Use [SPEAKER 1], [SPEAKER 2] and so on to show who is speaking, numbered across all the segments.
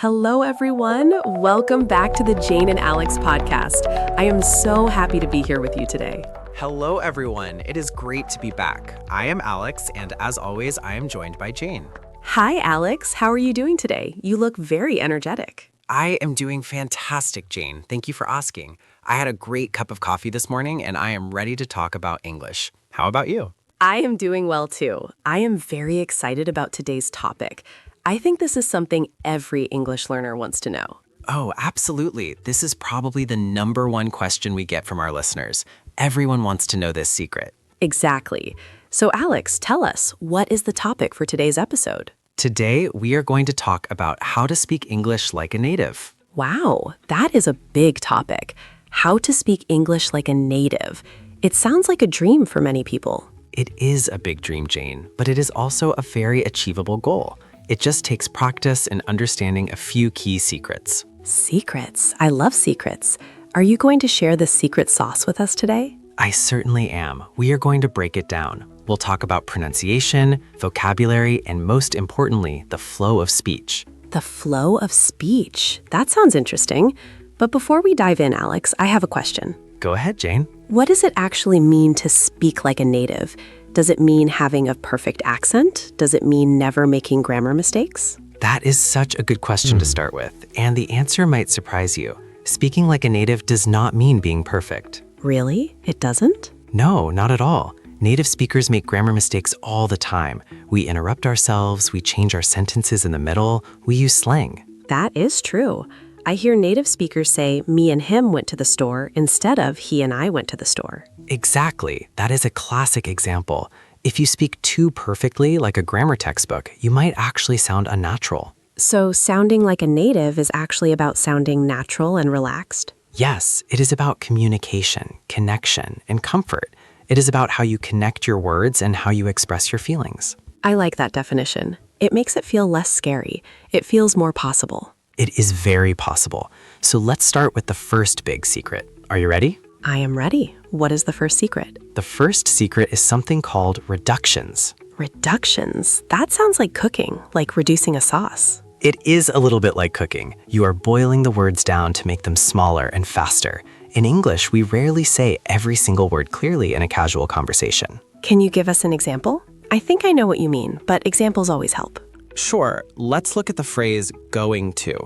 [SPEAKER 1] Hello, everyone. Welcome back to the Jane and Alex podcast. I am so happy to be here with you today.
[SPEAKER 2] Hello, everyone. It is great to be back. I am Alex, and as always, I am joined by Jane.
[SPEAKER 1] Hi, Alex. How are you doing today? You look very energetic.
[SPEAKER 2] I am doing fantastic, Jane. Thank you for asking. I had a great cup of coffee this morning, and I am ready to talk about English. How about you?
[SPEAKER 1] I am doing well, too. I am very excited about today's topic. I think this is something every English learner wants to know.
[SPEAKER 2] Oh, absolutely. This is probably the number one question we get from our listeners. Everyone wants to know this secret.
[SPEAKER 1] Exactly. So, Alex, tell us, what is the topic for today's episode?
[SPEAKER 2] Today, we are going to talk about how to speak English like a native.
[SPEAKER 1] Wow, that is a big topic. How to speak English like a native. It sounds like a dream for many people.
[SPEAKER 2] It is a big dream, Jane, but it is also a very achievable goal. It just takes practice and understanding a few key secrets.
[SPEAKER 1] Secrets. I love secrets. Are you going to share the secret sauce with us today?
[SPEAKER 2] I certainly am. We are going to break it down. We'll talk about pronunciation, vocabulary, and most importantly, the flow of speech.
[SPEAKER 1] The flow of speech. That sounds interesting. But before we dive in, Alex, I have a question.
[SPEAKER 2] Go ahead, Jane.
[SPEAKER 1] What does it actually mean to speak like a native? Does it mean having a perfect accent? Does it mean never making grammar mistakes?
[SPEAKER 2] That is such a good question to start with, and the answer might surprise you. Speaking like a native does not mean being perfect.
[SPEAKER 1] Really? It doesn't?
[SPEAKER 2] No, not at all. Native speakers make grammar mistakes all the time. We interrupt ourselves, we change our sentences in the middle, we use slang.
[SPEAKER 1] That is true. I hear native speakers say, me and him went to the store instead of he and I went to the store.
[SPEAKER 2] Exactly. That is a classic example. If you speak too perfectly, like a grammar textbook, you might actually sound unnatural.
[SPEAKER 1] So sounding like a native is actually about sounding natural and relaxed?
[SPEAKER 2] Yes, it is about communication, connection, and comfort. It is about how you connect your words and how you express your feelings.
[SPEAKER 1] I like that definition. It makes it feel less scary. It feels more possible.
[SPEAKER 2] It is very possible. So let's start with the first big secret. Are you ready?
[SPEAKER 1] I am ready. What is the first secret?
[SPEAKER 2] The first secret is something called reductions.
[SPEAKER 1] Reductions? That sounds like cooking, like reducing a sauce.
[SPEAKER 2] It is a little bit like cooking. You are boiling the words down to make them smaller and faster. In English, we rarely say every single word clearly in a casual conversation.
[SPEAKER 1] Can you give us an example? I think I know what you mean, but examples always help.
[SPEAKER 2] Sure, let's look at the phrase going to.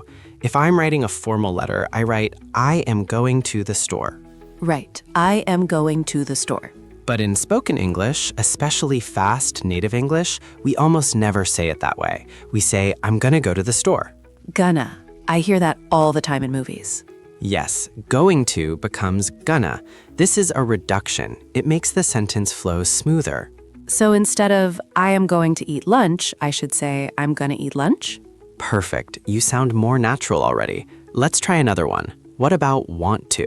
[SPEAKER 2] If I'm writing a formal letter, I write, I am going to the store.
[SPEAKER 1] Right. I am going to the store.
[SPEAKER 2] But in spoken English, especially fast native English, we almost never say it that way. We say, I'm gonna go to the store.
[SPEAKER 1] Gonna. I hear that all the time in movies.
[SPEAKER 2] Yes, going to becomes gonna. This is a reduction. It makes the sentence flow smoother.
[SPEAKER 1] So instead of, I am going to eat lunch, I should say, I'm gonna eat lunch?
[SPEAKER 2] Perfect. You sound more natural already. Let's try another one. What about want to?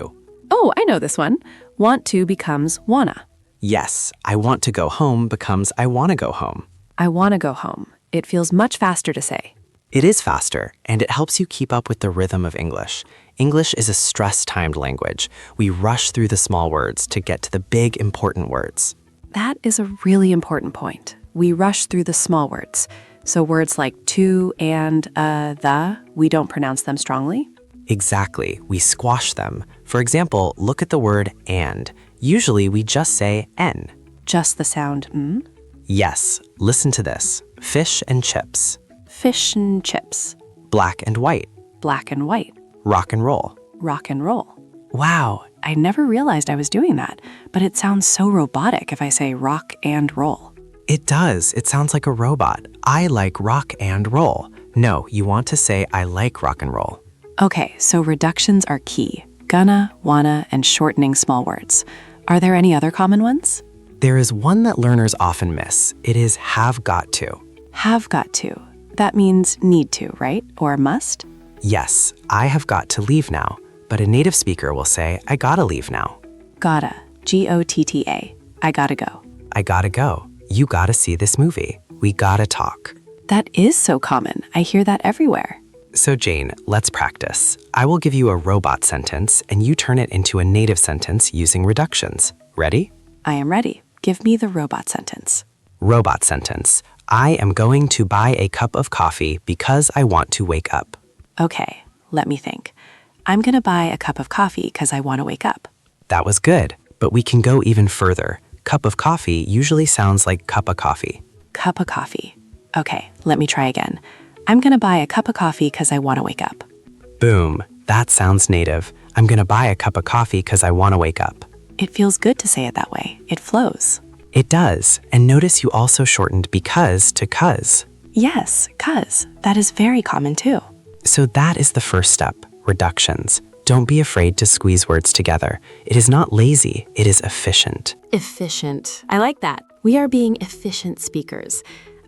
[SPEAKER 1] Oh, I know this one. Want to becomes wanna.
[SPEAKER 2] Yes, I want to go home becomes I wanna go home.
[SPEAKER 1] I wanna go home. It feels much faster to say.
[SPEAKER 2] It is faster, and it helps you keep up with the rhythm of English. English is a stress-timed language. We rush through the small words to get to the big, important words.
[SPEAKER 1] That is a really important point. We rush through the small words. So words like to and the, we don't pronounce them strongly?
[SPEAKER 2] Exactly. We squash them. For example, look at the word and. Usually we just say n.
[SPEAKER 1] Just the sound mm?
[SPEAKER 2] Yes. Listen to this. Fish and chips.
[SPEAKER 1] Fish and chips.
[SPEAKER 2] Black and white.
[SPEAKER 1] Black and white.
[SPEAKER 2] Rock and roll.
[SPEAKER 1] Rock and roll.
[SPEAKER 2] Wow.
[SPEAKER 1] I never realized I was doing that, but it sounds so robotic if I say rock and roll.
[SPEAKER 2] It does. It sounds like a robot. I like rock and roll. No, you want to say I like rock and roll.
[SPEAKER 1] Okay, so reductions are key. Gonna, wanna, and shortening small words. Are there any other common ones?
[SPEAKER 2] There is one that learners often miss. It is have got to.
[SPEAKER 1] Have got to. That means need to, right? Or must?
[SPEAKER 2] Yes, I have got to leave now. But a native speaker will say, I gotta leave now.
[SPEAKER 1] Gotta. G-O-T-T-A. I gotta go.
[SPEAKER 2] I gotta go. You gotta see this movie. We gotta talk.
[SPEAKER 1] That is so common. I hear that everywhere.
[SPEAKER 2] So Jane, let's practice. I will give you a robot sentence and you turn it into a native sentence using reductions. Ready?
[SPEAKER 1] I am ready. Give me the robot sentence.
[SPEAKER 2] Robot sentence. I am going to buy a cup of coffee because I want to wake up.
[SPEAKER 1] Okay, let me think. I'm gonna buy a cup of coffee because I want to wake up.
[SPEAKER 2] That was good, but we can go even further. Cup of coffee usually sounds like cup of coffee.
[SPEAKER 1] Cup of coffee. Okay, let me try again. I'm gonna buy a cup of coffee because I want to wake up.
[SPEAKER 2] Boom, that sounds native. I'm gonna buy a cup of coffee because I want to wake up.
[SPEAKER 1] It feels good to say it that way. It flows.
[SPEAKER 2] It does, and notice you also shortened because to cuz.
[SPEAKER 1] Yes, cuz. That is very common too.
[SPEAKER 2] So that is the first step, reductions. Don't be afraid to squeeze words together. It is not lazy, it is efficient.
[SPEAKER 3] Efficient. I like that. We are being efficient speakers.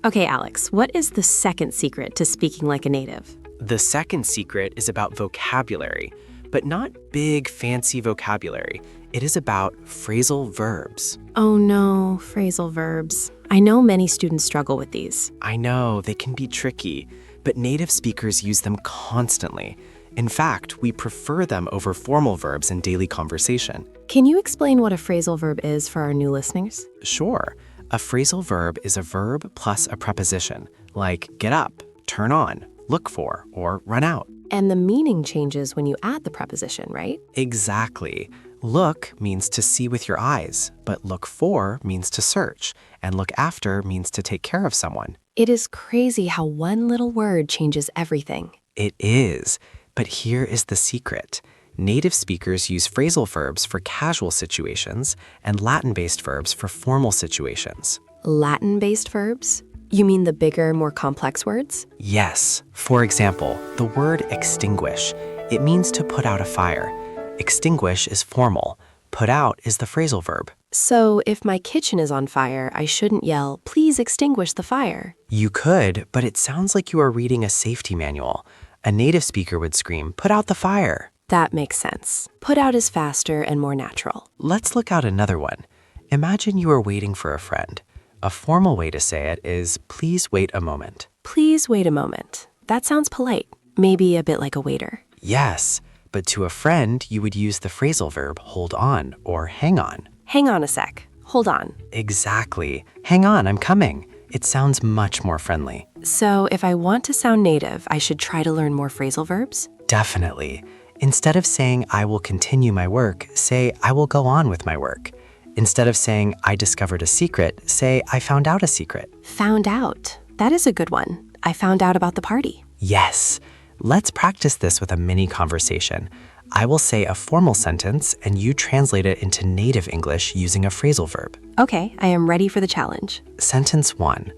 [SPEAKER 3] Okay, Alex, what is the second secret to speaking like a native?
[SPEAKER 2] The second secret is about vocabulary, but not big, fancy vocabulary. It is about phrasal verbs.
[SPEAKER 3] Oh no, phrasal verbs. I know many students struggle with these.
[SPEAKER 2] I know, they can be tricky, but native speakers use them constantly. In fact, we prefer them over formal verbs in daily conversation.
[SPEAKER 3] Can you explain what a phrasal verb is for our new listeners?
[SPEAKER 2] Sure, a phrasal verb is a verb plus a preposition, like get up, turn on, look for, or run out.
[SPEAKER 3] And the meaning changes when you add the preposition, right?
[SPEAKER 2] Exactly. Look means to see with your eyes, but look for means to search, and look after means to take care of someone.
[SPEAKER 3] It is crazy how one little word changes everything.
[SPEAKER 2] It is, but here is the secret. Native speakers use phrasal verbs for casual situations and Latin-based verbs for formal situations.
[SPEAKER 3] Latin-based verbs? You mean the bigger, more complex words?
[SPEAKER 2] Yes. For example, the word extinguish. It means to put out a fire. Extinguish is formal. Put out is the phrasal verb.
[SPEAKER 3] So if my kitchen is on fire, I shouldn't yell, "Please extinguish the fire."
[SPEAKER 2] You could, but it sounds like you are reading a safety manual. A native speaker would scream, "Put out the fire."
[SPEAKER 3] That makes sense. Put out is faster and more natural.
[SPEAKER 2] Let's look out another one. Imagine you are waiting for a friend. A formal way to say it is, "Please wait a moment."
[SPEAKER 3] Please wait a moment. That sounds polite. Maybe a bit like a waiter.
[SPEAKER 2] Yes, but to a friend, you would use the phrasal verb hold on or hang on.
[SPEAKER 3] Hang on a sec. Hold on.
[SPEAKER 2] Exactly. Hang on, I'm coming. It sounds much more friendly.
[SPEAKER 3] So if I want to sound native, I should try to learn more phrasal verbs?
[SPEAKER 2] Definitely. Instead of saying, "I will continue my work," say, "I will go on with my work." Instead of saying, "I discovered a secret," say, "I found out a secret."
[SPEAKER 3] Found out. That is a good one. I found out about the party.
[SPEAKER 2] Yes. Let's practice this with a mini conversation. I will say a formal sentence and you translate it into native English using a phrasal verb.
[SPEAKER 3] Okay, I am ready for the challenge.
[SPEAKER 2] Sentence 1.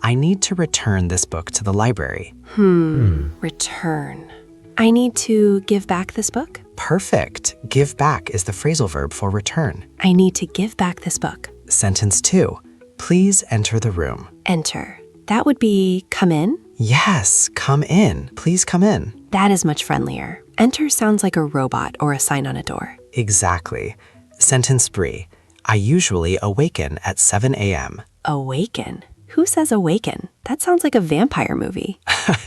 [SPEAKER 2] I need to return this book to the library.
[SPEAKER 3] Return. I need to give back this book?
[SPEAKER 2] Perfect. Give back is the phrasal verb for return.
[SPEAKER 3] I need to give back this book.
[SPEAKER 2] Sentence 2. Please enter the room.
[SPEAKER 3] Enter. That would be come in?
[SPEAKER 2] Yes, come in. Please come in.
[SPEAKER 3] That is much friendlier. Enter sounds like a robot or a sign on a door.
[SPEAKER 2] Exactly. Sentence 3. I usually awaken at 7 a.m.
[SPEAKER 3] Awaken? Who says awaken? That sounds like a vampire movie.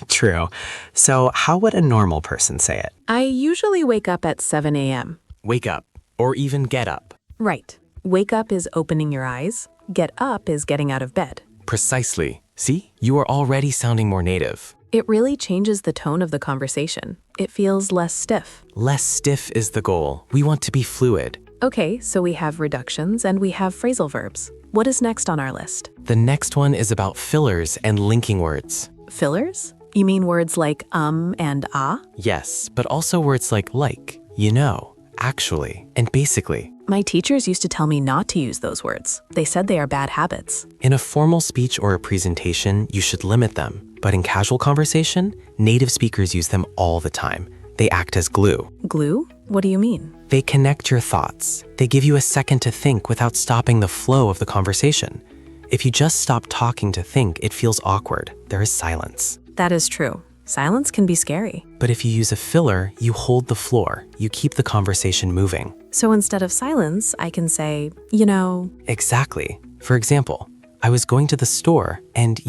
[SPEAKER 2] True. So how would a normal person say it?
[SPEAKER 4] I usually wake up at 7 a.m.
[SPEAKER 2] Wake up, or even get up.
[SPEAKER 4] Right. Wake up is opening your eyes. Get up is getting out of bed.
[SPEAKER 5] Precisely. See, you are already sounding more native.
[SPEAKER 4] It really changes the tone of the conversation. It feels less stiff.
[SPEAKER 5] Less stiff is the goal. We want to be fluid.
[SPEAKER 4] Okay, so we have reductions and we have phrasal verbs. What is next on our list?
[SPEAKER 5] The next one is about fillers and linking words.
[SPEAKER 4] Fillers? You mean words like and ah?
[SPEAKER 5] Yes, but also words like, you know, actually, and basically.
[SPEAKER 4] My teachers used to tell me not to use those words. They said they are bad habits.
[SPEAKER 5] In a formal speech or a presentation, you should limit them. But in casual conversation, native speakers use them all the time. They act as glue.
[SPEAKER 4] Glue? What do you mean?
[SPEAKER 5] They connect your thoughts. They give you a second to think without stopping the flow of the conversation. If you just stop talking to think, it feels awkward. There is silence.
[SPEAKER 4] That is true. Silence can be scary.
[SPEAKER 5] But if you use a filler, you hold the floor. You keep the conversation moving.
[SPEAKER 4] So instead of silence, I can say, you know.
[SPEAKER 5] Exactly. For example, I was going to the store and,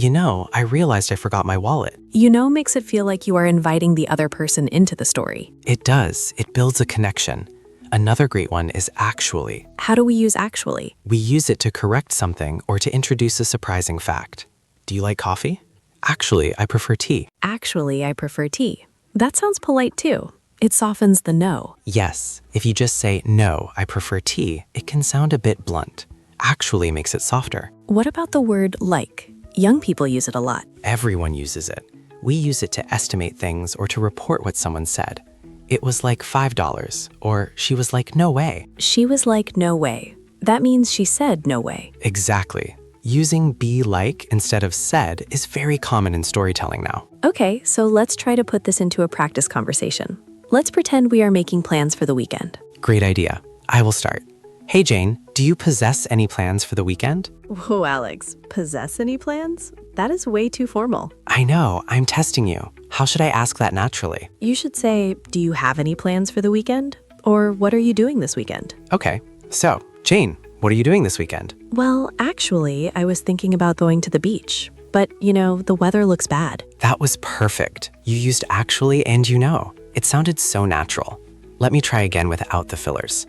[SPEAKER 5] I realized I forgot my wallet.
[SPEAKER 4] You know makes it feel like you are inviting the other person into the story.
[SPEAKER 5] It does. It builds a connection. Another great one is actually.
[SPEAKER 4] How do we use actually?
[SPEAKER 5] We use it to correct something or to introduce a surprising fact. Do you like coffee? Actually, I prefer tea.
[SPEAKER 4] Actually, I prefer tea. That sounds polite too. It softens the no.
[SPEAKER 5] Yes, if you just say, no, I prefer tea, it can sound a bit blunt. Actually makes it softer.
[SPEAKER 4] What about the word like? Young people use it a lot.
[SPEAKER 5] Everyone uses it. We use it to estimate things or to report what someone said. It was like $5, or she was like, no way.
[SPEAKER 4] She was like, no way. That means she said no way.
[SPEAKER 5] Exactly. Using be like instead of said is very common in storytelling now.
[SPEAKER 4] Okay, so let's try to put this into a practice conversation. Let's pretend we are making plans for the weekend.
[SPEAKER 5] Great idea. I will start. Hey Jane, do you possess any plans for the weekend?
[SPEAKER 4] Whoa, Alex, possess any plans? That is way too formal.
[SPEAKER 5] I know, I'm testing you. How should I ask that naturally?
[SPEAKER 4] You should say, do you have any plans for the weekend? Or what are you doing this weekend?
[SPEAKER 5] Okay, so, Jane, what are you doing this weekend?
[SPEAKER 4] Well, actually, I was thinking about going to the beach. But, the weather looks bad.
[SPEAKER 5] That was perfect. You used actually and you know. It sounded so natural. Let me try again without the fillers.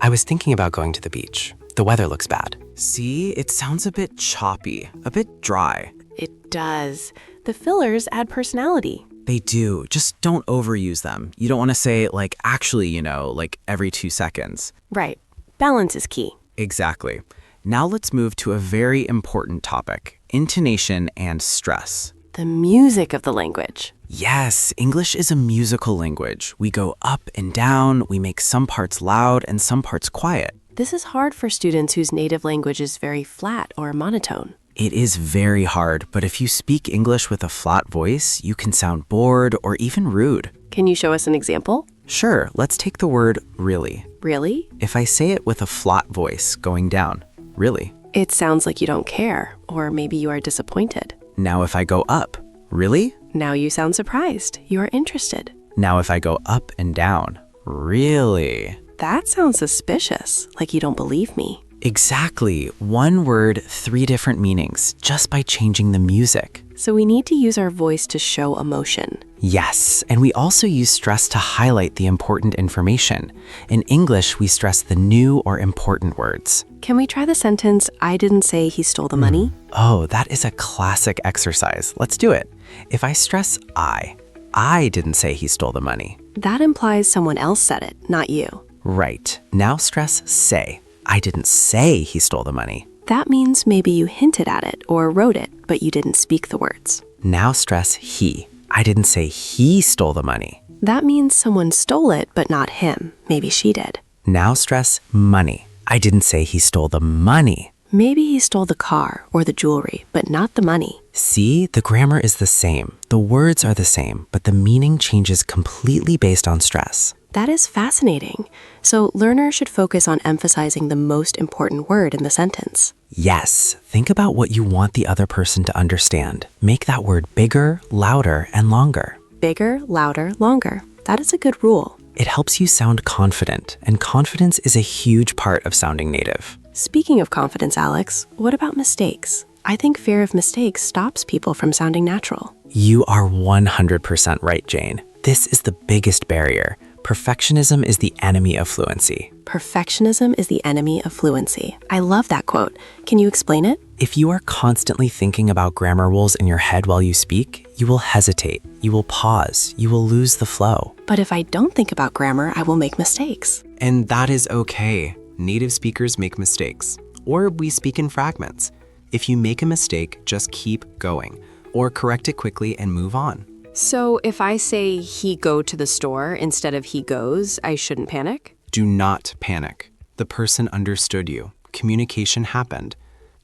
[SPEAKER 5] I was thinking about going to the beach. The weather looks bad.
[SPEAKER 2] See, it sounds a bit choppy, a bit dry.
[SPEAKER 3] It does. The fillers add personality.
[SPEAKER 2] They do. Just don't overuse them. You don't want to say, like, actually, like every 2 seconds.
[SPEAKER 3] Right. Balance is key.
[SPEAKER 2] Exactly. Now let's move to a very important topic, intonation and stress.
[SPEAKER 3] The music of the language.
[SPEAKER 2] Yes, English is a musical language. We go up and down, we make some parts loud and some parts quiet.
[SPEAKER 3] This is hard for students whose native language is very flat or monotone.
[SPEAKER 2] It is very hard, but if you speak English with a flat voice, you can sound bored or even rude.
[SPEAKER 3] Can you show us an example?
[SPEAKER 2] Sure, let's take the word really.
[SPEAKER 3] Really?
[SPEAKER 2] If I say it with a flat voice going down, really.
[SPEAKER 3] It sounds like you don't care, or maybe you are disappointed.
[SPEAKER 2] Now if I go up, really?
[SPEAKER 3] Now you sound surprised. You are interested.
[SPEAKER 2] Now if I go up and down, really?
[SPEAKER 3] That sounds suspicious, like you don't believe me.
[SPEAKER 2] Exactly. One word, 3 different meanings, just by changing the music.
[SPEAKER 3] So we need to use our voice to show emotion.
[SPEAKER 2] Yes, and we also use stress to highlight the important information. In English, we stress the new or important words.
[SPEAKER 3] Can we try the sentence, I didn't say he stole the money?
[SPEAKER 2] Oh, that is a classic exercise. Let's do it. If I stress I didn't say he stole the money.
[SPEAKER 3] That implies someone else said it, not you.
[SPEAKER 2] Right. Now stress say. I didn't say he stole the money.
[SPEAKER 3] That means maybe you hinted at it or wrote it, but you didn't speak the words.
[SPEAKER 2] Now stress he. I didn't say he stole the money.
[SPEAKER 3] That means someone stole it, but not him. Maybe she did.
[SPEAKER 2] Now stress money. I didn't say he stole the money.
[SPEAKER 3] Maybe he stole the car or the jewelry, but not the money.
[SPEAKER 2] See, the grammar is the same. The words are the same, but the meaning changes completely based on stress.
[SPEAKER 3] That is fascinating. So learners should focus on emphasizing the most important word in the sentence.
[SPEAKER 2] Yes, think about what you want the other person to understand. Make that word bigger, louder, and longer.
[SPEAKER 3] Bigger, louder, longer. That is a good rule.
[SPEAKER 2] It helps you sound confident, and confidence is a huge part of sounding native.
[SPEAKER 3] Speaking of confidence, Alex, what about mistakes? I think fear of mistakes stops people from sounding natural.
[SPEAKER 2] You are 100% right, Jane. This is the biggest barrier. Perfectionism is the enemy of fluency.
[SPEAKER 3] Perfectionism is the enemy of fluency. I love that quote. Can you explain it?
[SPEAKER 2] If you are constantly thinking about grammar rules in your head while you speak, you will hesitate, you will pause, you will lose the flow.
[SPEAKER 3] But if I don't think about grammar, I will make mistakes.
[SPEAKER 5] And that is okay. Native speakers make mistakes, or we speak in fragments. If you make a mistake, just keep going, or correct it quickly and move on.
[SPEAKER 3] So if I say he go to the store instead of he goes, I shouldn't panic?
[SPEAKER 5] Do not panic. The person understood you. Communication happened.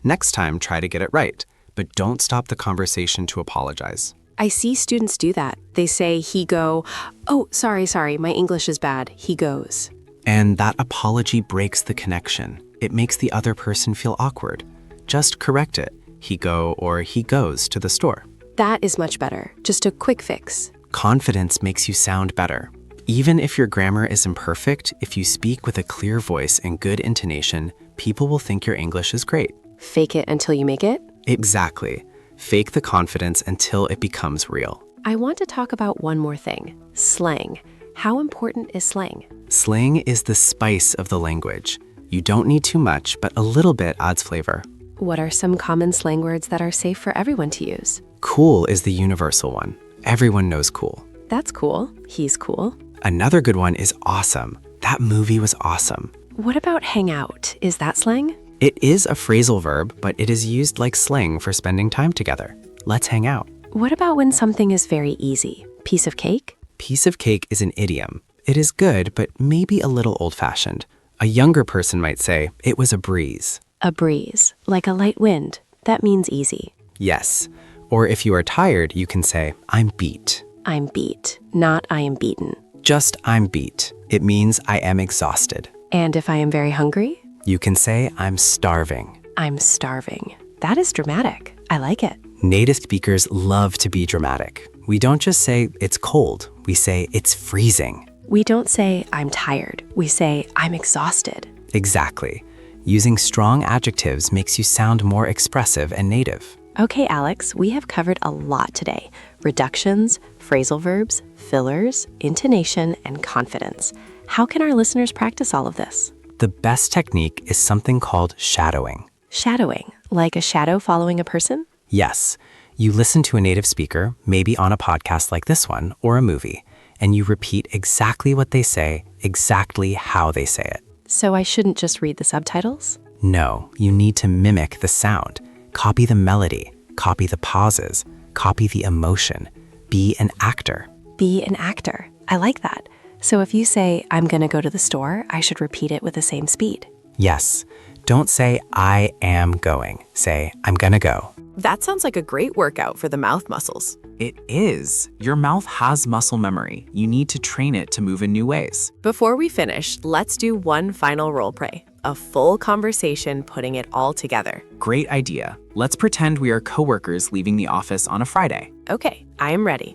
[SPEAKER 5] Next time, try to get it right, but don't stop the conversation to apologize.
[SPEAKER 3] I see students do that. They say he go, oh, sorry, my English is bad, he goes.
[SPEAKER 5] And that apology breaks the connection. It makes the other person feel awkward. Just correct it. He go or he goes to the store.
[SPEAKER 3] That is much better. Just a quick fix.
[SPEAKER 5] Confidence makes you sound better. Even if your grammar is imperfect, if you speak with a clear voice and good intonation, people will think your English is great.
[SPEAKER 3] Fake it until you make it?
[SPEAKER 5] Exactly. Fake the confidence until it becomes real.
[SPEAKER 3] I want to talk about one more thing. Slang. How important is slang?
[SPEAKER 5] Slang is the spice of the language. You don't need too much, but a little bit adds flavor.
[SPEAKER 3] What are some common slang words that are safe for everyone to use?
[SPEAKER 5] Cool is the universal one. Everyone knows cool.
[SPEAKER 3] That's cool. He's cool.
[SPEAKER 2] Another good one is awesome. That movie was awesome.
[SPEAKER 3] What about hang out? Is that slang?
[SPEAKER 2] It is a phrasal verb, but it is used like slang for spending time together. Let's hang out.
[SPEAKER 3] What about when something is very easy? Piece of cake?
[SPEAKER 2] Piece of cake is an idiom. It is good, but maybe a little old-fashioned. A younger person might say, it was a breeze.
[SPEAKER 3] A breeze, like a light wind. That means easy.
[SPEAKER 2] Yes. Or if you are tired, you can say, I'm beat.
[SPEAKER 3] I'm beat, not I am beaten.
[SPEAKER 2] Just I'm beat. It means I am exhausted.
[SPEAKER 3] And if I am very hungry?
[SPEAKER 2] You can say I'm starving.
[SPEAKER 3] I'm starving. That is dramatic. I like it.
[SPEAKER 2] Native speakers love to be dramatic. We don't just say it's cold. We say it's freezing.
[SPEAKER 3] We don't say I'm tired. We say I'm exhausted.
[SPEAKER 2] Exactly. Using strong adjectives makes you sound more expressive and native.
[SPEAKER 3] Okay, Alex, we have covered a lot today. Reductions, phrasal verbs, fillers, intonation, and confidence. How can our listeners practice all of this?
[SPEAKER 2] The best technique is something called shadowing.
[SPEAKER 3] Shadowing, like a shadow following a person?
[SPEAKER 2] Yes, you listen to a native speaker, maybe on a podcast like this one, or a movie, and you repeat exactly what they say, exactly how they say it.
[SPEAKER 3] So I shouldn't just read the subtitles?
[SPEAKER 2] No, you need to mimic the sound. Copy the melody, copy the pauses, copy the emotion. Be an actor.
[SPEAKER 3] Be an actor. I like that. So if you say, I'm going to go to the store, I should repeat it with the same speed.
[SPEAKER 2] Yes. Don't say, I am going. Say, I'm gonna go.
[SPEAKER 6] That sounds like a great workout for the mouth muscles.
[SPEAKER 7] It is. Your mouth has muscle memory. You need to train it to move in new ways.
[SPEAKER 6] Before we finish, let's do one final role play. A full conversation putting it all together.
[SPEAKER 7] Great idea. Let's pretend we are coworkers leaving the office on a Friday.
[SPEAKER 6] Okay, I am ready.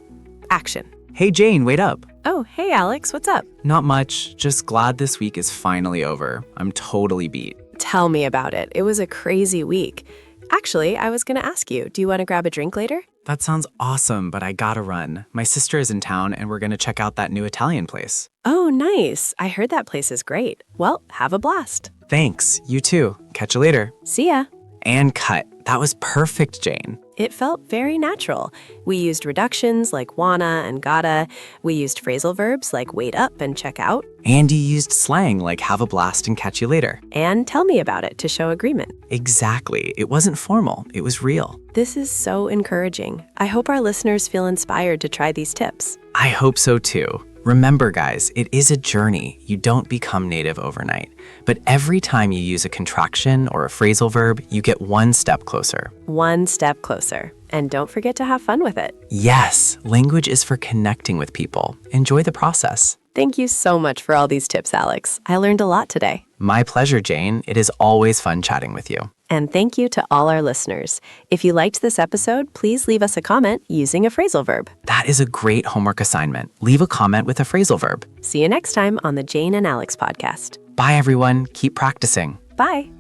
[SPEAKER 6] Action.
[SPEAKER 7] Hey Jane, wait up.
[SPEAKER 6] Oh, hey Alex, what's up?
[SPEAKER 7] Not much. Just glad this week is finally over. I'm totally beat.
[SPEAKER 6] Tell me about it. It was a crazy week. Actually, I was going to ask you, do you want to grab a drink later?
[SPEAKER 7] That sounds awesome, but I gotta run. My sister is in town and we're gonna check out that new Italian place.
[SPEAKER 6] Oh, nice. I heard that place is great. Well, have a blast.
[SPEAKER 7] Thanks. You too. Catch you later.
[SPEAKER 6] See ya.
[SPEAKER 7] And cut. That was perfect, Jane.
[SPEAKER 6] It felt very natural. We used reductions like wanna and gotta. We used phrasal verbs like wait up and check out.
[SPEAKER 7] And you used slang like have a blast and catch you later.
[SPEAKER 6] And tell me about it to show agreement.
[SPEAKER 7] Exactly. It wasn't formal. It was real.
[SPEAKER 6] This is so encouraging. I hope our listeners feel inspired to try these tips.
[SPEAKER 7] I hope so too. Remember, guys, it is a journey. You don't become native overnight. But every time you use a contraction or a phrasal verb, you get one step closer.
[SPEAKER 6] One step closer. And don't forget to have fun with it.
[SPEAKER 7] Yes, language is for connecting with people. Enjoy the process.
[SPEAKER 6] Thank you so much for all these tips, Alex. I learned a lot today.
[SPEAKER 7] My pleasure, Jane. It is always fun chatting with you.
[SPEAKER 6] And thank you to all our listeners. If you liked this episode, please leave us a comment using a phrasal verb.
[SPEAKER 7] That is a great homework assignment. Leave a comment with a phrasal verb.
[SPEAKER 6] See you next time on the Jane and Alex podcast.
[SPEAKER 7] Bye, everyone. Keep practicing.
[SPEAKER 6] Bye.